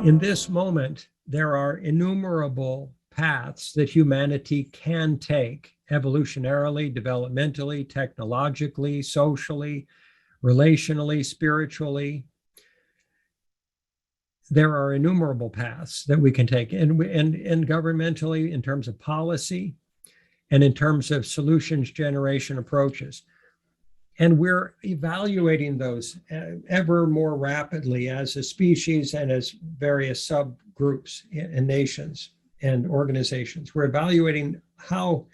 In this moment, there are innumerable paths that humanity can take evolutionarily, developmentally, technologically, socially, relationally, spiritually. There are innumerable paths that we can take, and governmentally, in terms of policy and in terms of solutions generation approaches. And we're evaluating those ever more rapidly as a species and as various subgroups and nations and organizations. We're evaluating how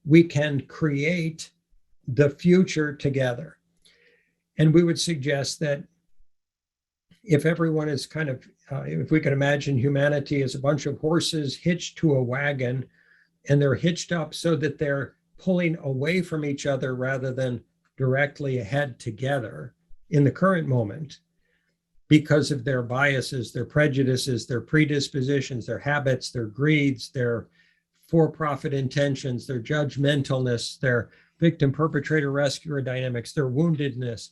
we can create the future together. And we would suggest that if everyone is kind of, if we can imagine humanity as a bunch of horses hitched to a wagon, and they're hitched up so that they're pulling away from each other rather than directly ahead together in the current moment because of their biases, their prejudices, their predispositions, their habits, their greeds, their for-profit intentions, their judgmentalness, their victim-perpetrator rescuer dynamics, their woundedness.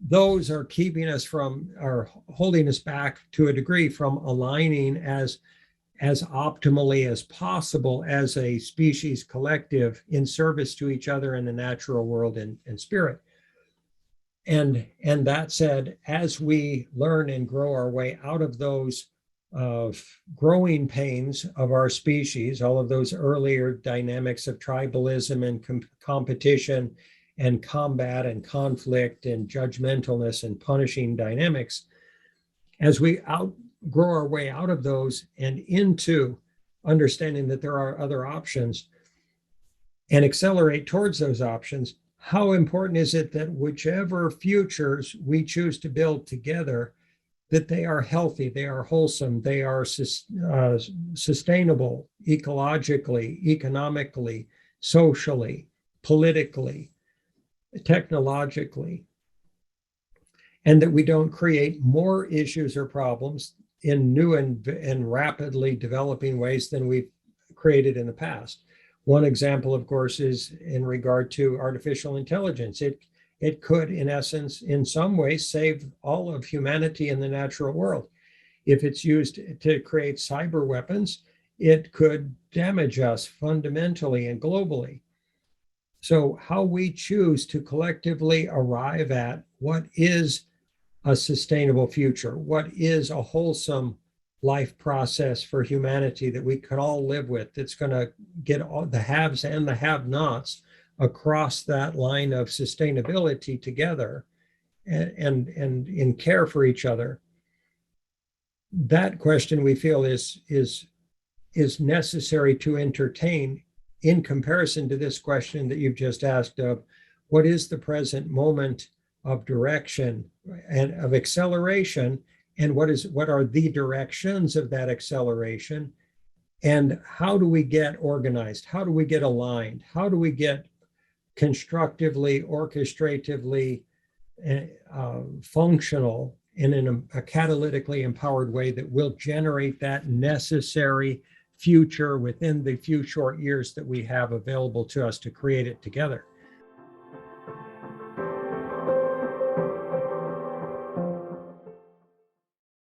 Those are keeping us from, or holding us back to a degree from aligning as optimally as possible as a species collective in service to each other in the natural world and spirit. And that said, as we learn and grow our way out of those growing pains of our species, all of those earlier dynamics of tribalism and competition and combat and conflict and judgmentalness and punishing dynamics, as we grow our way out of those and into understanding that there are other options and accelerate towards those options, how important is it that whichever futures we choose to build together, that they are healthy, they are wholesome, they are sustainable ecologically, economically, socially, politically, technologically, and that we don't create more issues or problems in new and rapidly developing ways than we've created in the past. One example, of course, is in regard to artificial intelligence. It could, in essence, in some ways, save all of humanity in the natural world. If it's used to create cyber weapons, it could damage us fundamentally and globally. So how we choose to collectively arrive at what is a sustainable future, what is a wholesome life process for humanity that we can all live with, that's going to get all the haves and the have-nots across that line of sustainability together and in care for each other. That question, we feel, is necessary to entertain in comparison to this question that you've just asked of what is the present moment of direction and of acceleration, and what are the directions of that acceleration, and how do we get organized? How do we get aligned? How do we get constructively, orchestratively functional and in a catalytically empowered way that will generate that necessary future within the few short years that we have available to us to create it together?